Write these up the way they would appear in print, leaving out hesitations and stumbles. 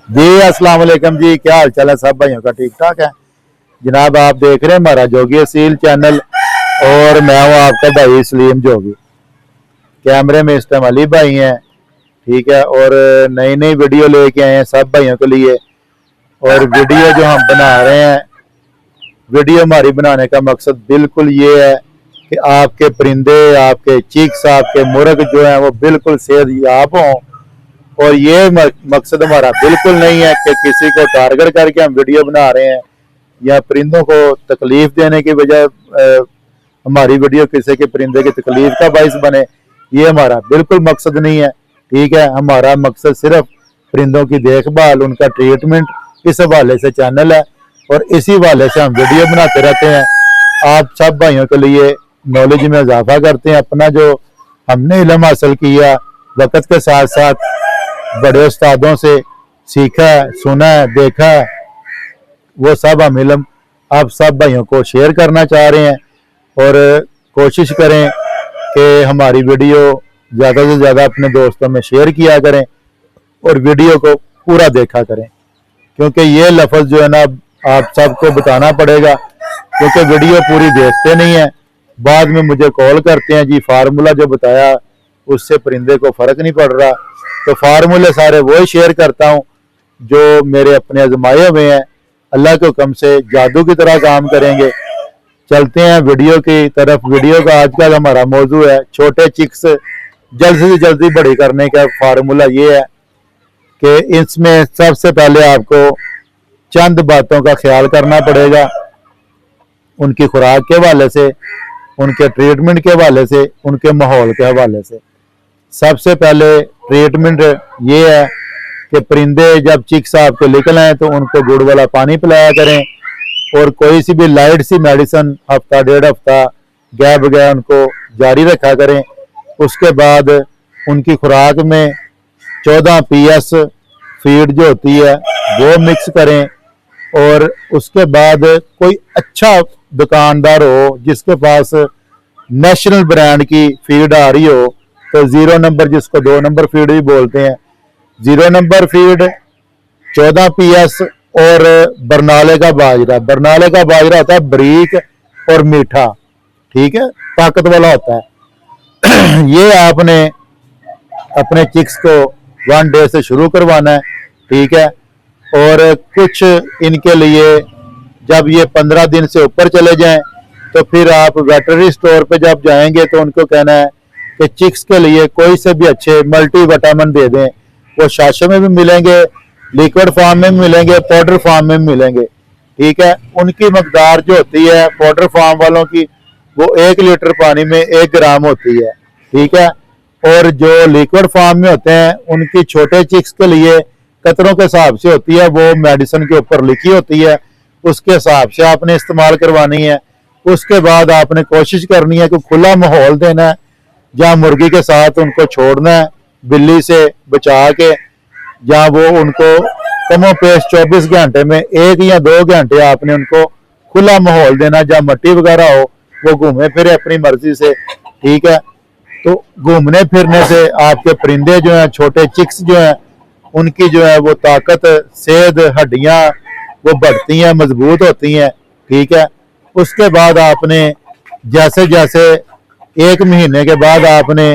जी अस्सलाम वालेकुम जी, क्या हाल चाल है सब भाइयों का? ठीक ठाक है जनाब। आप देख रहे हैं हमारा जोगी असील चैनल और मैं हूँ आपका भाई सलीम जोगी। कैमरे में इस टाइम अली भाई हैं, ठीक है। और नई नई वीडियो लेके आए हैं सब भाइयों के लिए। और वीडियो जो हम बना रहे हैं, वीडियो हमारी बनाने का मकसद बिल्कुल ये है कि आपके परिंदे, आपके चिक्स, आपके मुर्ग जो हैं वो बिल्कुल सेहतयाब हों। और ये मकसद हमारा बिल्कुल नहीं है कि किसी को टारगेट करके हम वीडियो बना रहे हैं या परिंदों को तकलीफ देने की वजह हमारी वीडियो किसी के परिंदे की तकलीफ का बाइस बने। ये हमारा बिल्कुल मकसद नहीं है, ठीक है। हमारा मकसद सिर्फ परिंदों की देखभाल, उनका ट्रीटमेंट, इस हवाले से चैनल है और इसी हवाले से हम वीडियो बनाते रहते हैं। आप सब भाइयों के लिए नॉलेज में इजाफा करते हैं। अपना जो हमने इल्म हासिल किया वक्त के साथ साथ बड़े उस्तादों से सीखा है, सुना है, देखा है, वो सब हम इल्म आप सब भाइयों को शेयर करना चाह रहे हैं। और कोशिश करें कि हमारी वीडियो ज़्यादा से ज़्यादा अपने दोस्तों में शेयर किया करें और वीडियो को पूरा देखा करें, क्योंकि ये लफ्ज़ जो है ना आप सबको बताना पड़ेगा, क्योंकि वीडियो पूरी देखते नहीं है। बाद में मुझे कॉल करते हैं, जी फार्मूला जो बताया उससे परिंदे को फ़र्क नहीं पड़ रहा। तो फार्मूले सारे वही शेयर करता हूँ जो मेरे अपने आजमाए हुए हैं। अल्लाह के हुक्म से जादू की तरह काम करेंगे। चलते हैं वीडियो की तरफ। वीडियो का आज का हमारा मौजू है छोटे चिक्स जल्द से जल्दी बड़ी करने का फार्मूला। ये है कि इसमें सबसे पहले आपको चंद बातों का ख्याल करना पड़ेगा, उनकी खुराक के हवाले से, उनके ट्रीटमेंट के हवाले से, उनके माहौल के हवाले से। सबसे पहले ट्रीटमेंट ये है कि परिंदे जब चिक्स आपके निकल आए तो उनको गुड़ वाला पानी पिलाया करें और कोई सी भी लाइट सी मेडिसिन हफ्ता डेढ़ हफ्ता गैप बगैर उनको जारी रखा करें। उसके बाद उनकी खुराक में 14 PS फीड जो होती है वो मिक्स करें। और उसके बाद कोई अच्छा दुकानदार हो जिसके पास नेशनल ब्रांड की फीड आ रही हो, तो 0 नंबर, जिसको 2 नंबर फीड भी बोलते हैं, 0 नंबर फीड, 14 PS और बरनाले का बाजरा। बरनाले का बाजरा होता है बारीक और मीठा, ठीक है, ताकत वाला होता है। ये आपने अपने चिक्स को 1 डे से शुरू करवाना है, ठीक है। और कुछ इनके लिए जब ये 15 दिन से ऊपर चले जाएं तो फिर आप वेटरनरी स्टोर पे जब जाएंगे तो उनको कहना है कि चिक्स के लिए कोई से भी अच्छे मल्टी विटामिन दे दें। वो शाशे में भी मिलेंगे, लिक्विड फॉर्म में भी मिलेंगे, पाउडर फॉर्म में भी मिलेंगे, ठीक है। उनकी मकदार जो होती है पाउडर फॉर्म वालों की वो 1 लीटर पानी में 1 ग्राम होती है, ठीक है। और जो लिक्विड फॉर्म में होते हैं उनकी छोटे चिक्स के लिए कतरों के हिसाब से होती है, वो मेडिसिन के ऊपर लिखी होती है, उसके हिसाब से आपने इस्तेमाल करवानी है। उसके बाद आपने कोशिश करनी है कि खुला माहौल देना है, जहाँ मुर्गी के साथ उनको छोड़ना है बिल्ली से बचा के, जहाँ वो उनको कमो पेश 24 घंटे में 1 या 2 घंटे आपने उनको खुला माहौल देना, जहाँ मट्टी वगैरह हो वो घूमे फिरे अपनी मर्जी से, ठीक है। तो घूमने फिरने से आपके परिंदे जो हैं, छोटे चिक्स जो हैं, उनकी जो है वो ताकत, सेहत, हड्डियां वो बढ़ती हैं, मजबूत होती हैं, ठीक है। उसके बाद आपने जैसे जैसे 1 महीने के बाद आपने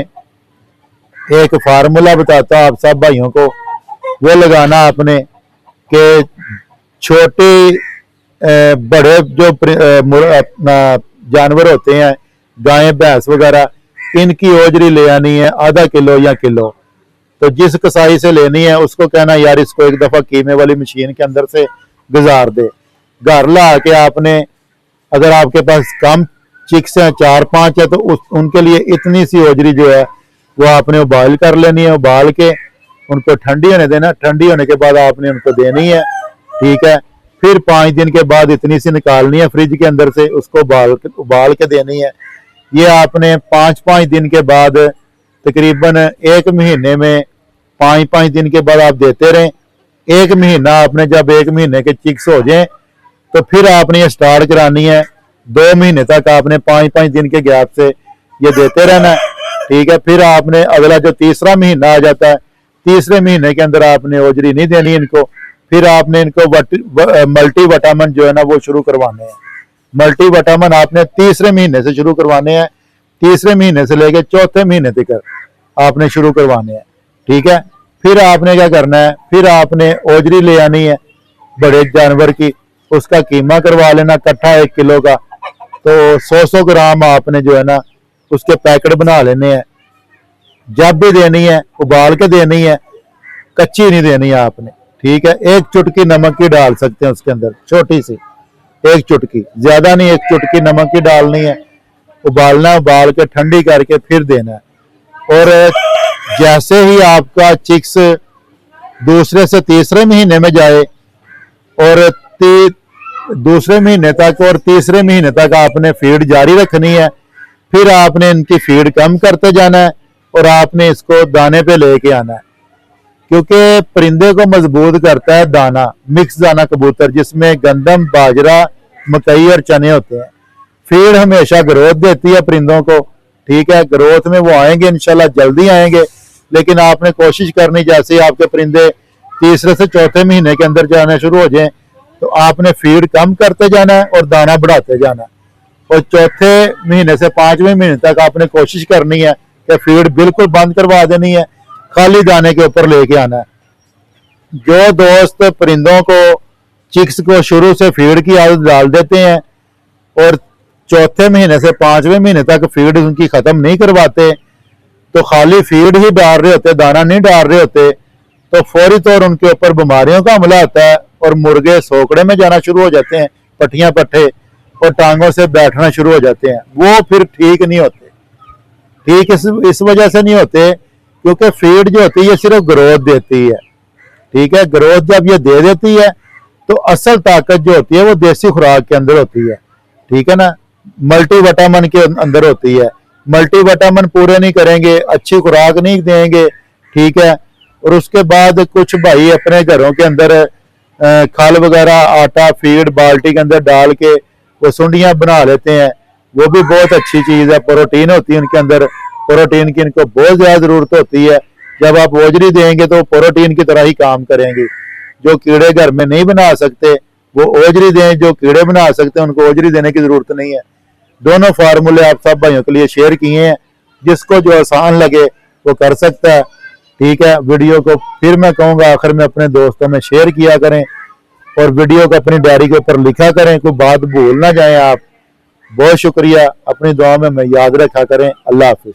एक फार्मूला बताता आप सब भाइयों को, वो लगाना आपने कि छोटी बड़े जो अपना जानवर होते हैं, गाय भैंस वगैरह, इनकी ओजरी ले आनी है आधा किलो या किलो। तो जिस कसाई से लेनी है उसको कहना यार इसको एक दफा कीमे वाली मशीन के अंदर से गुजार दे। घर ला के आपने, अगर आपके पास कम चिक्स हैं 4-5 है तो उनके लिए इतनी सी ओजरी जो है वो आपने उबाल कर लेनी है। उबाल के उनको ठंडी होने देना, ठंडी होने के बाद आपने उनको देनी है, ठीक है। फिर 5 दिन के बाद इतनी सी निकालनी है फ्रिज के अंदर से, उसको उबाल के देनी है। ये आपने 5-5 दिन के बाद तकरीबन 1 महीने में 5-5 दिन के बाद आप देते रहें। 1 महीना आपने जब 1 महीने के चिक्स हो जाए तो फिर आपने ये स्टार्ट करानी है। 2 महीने तक आपने 5-5 दिन के गैप से ये देते रहना है, ठीक है। फिर आपने अगला जो तीसरा महीना आ जाता है तीसरे महीने के अंदर आपने ओजरी नहीं देनी इनको। फिर आपने इनको मल्टी विटामिन जो है ना वो शुरू करवाने हैं। मल्टी विटामिन आपने तीसरे महीने से शुरू करवाने हैं, तीसरे महीने से लेके चौथे महीने तक आपने शुरू करवाने हैं, ठीक है। फिर आपने क्या करना है, फिर आपने ओजरी ले आनी है बड़े जानवर की, उसका कीमा करवा लेना कट्ठा 1 किलो का। तो 100 ग्राम आपने जो है ना उसके पैकेट बना लेने हैं। जब भी देनी है उबाल के देनी है, कच्ची नहीं देनी है आपने, ठीक है। 1 चुटकी नमक की डाल सकते हैं उसके अंदर, छोटी सी 1 चुटकी, ज्यादा नहीं, 1 चुटकी नमक की डालनी है। उबालना, उबाल के ठंडी करके फिर देना है। और जैसे ही आपका चिक्स दूसरे से तीसरे महीने में जाए और दूसरे महीने तक और तीसरे महीने तक आपने फीड जारी रखनी है। फिर आपने इनकी फीड कम करते जाना है और आपने इसको दाने पे लेके आना है, क्योंकि परिंदे को मजबूत करता है दाना, मिक्स दाना कबूतर, जिसमें गंदम, बाजरा, मकई और चने होते हैं। फीड हमेशा ग्रोथ देती है परिंदों को, ठीक है। ग्रोथ में वो आएंगे इंशाल्लाह, जल्दी आएंगे, लेकिन आपने कोशिश करनी जैसे आपके परिंदे तीसरे से चौथे महीने के अंदर जाना शुरू हो जाएं तो आपने फीड कम करते जाना है और दाना बढ़ाते जाना है। और चौथे महीने से 5वें महीने तक आपने कोशिश करनी है कि फीड बिल्कुल बंद करवा देनी है, खाली दाने के ऊपर लेके आना है। जो दोस्त परिंदों को, चिक्स को शुरू से फीड की आदत डाल देते हैं और चौथे महीने से 5वें महीने तक फीड उनकी खत्म नहीं करवाते, तो खाली फीड ही डाल रहे होते, दाना नहीं डाल रहे होते, तो फौरी तौर उनके ऊपर बीमारियों का हमला आता है और मुर्गे सोकड़े में जाना शुरू हो जाते हैं, पट्टियां पट्टे, और टांगों से बैठना शुरू हो जाते हैं। वो फिर ठीक नहीं होते। ठीक इस वजह से नहीं होते क्योंकि फीड जो होती है सिर्फ ग्रोथ देती है, ठीक है। ग्रोथ जब ये दे देती है तो असल ताकत जो होती है वो देसी खुराक के अंदर होती है, ठीक है ना, मल्टी विटामिन के अंदर होती है। मल्टी विटामिन पूरे नहीं करेंगे, अच्छी खुराक नहीं देंगे, ठीक है। और उसके बाद कुछ भाई अपने घरों के अंदर खल वगैरह, आटा, फीड बाल्टी के अंदर डाल के वो सुंडियां बना लेते हैं। वो भी बहुत अच्छी चीज है, प्रोटीन होती है उनके अंदर, प्रोटीन की इनको बहुत ज्यादा जरूरत होती है। जब आप ओजरी देंगे तो प्रोटीन की तरह ही काम करेंगे। जो कीड़े घर में नहीं बना सकते वो ओजरी दें, जो कीड़े बना सकते हैं उनको ओजरी देने की जरूरत नहीं है। दोनों फार्मूले आप सब भाइयों के लिए शेयर किए हैं, जिसको जो आसान लगे वो कर सकता है, ठीक है। वीडियो को फिर मैं कहूँगा आखिर में अपने दोस्तों में शेयर किया करें और वीडियो को अपनी डायरी के ऊपर लिखा करें, कोई बात भूल ना जाएं आप। बहुत शुक्रिया, अपनी दुआ में याद रखा करें। अल्लाह हाफिज।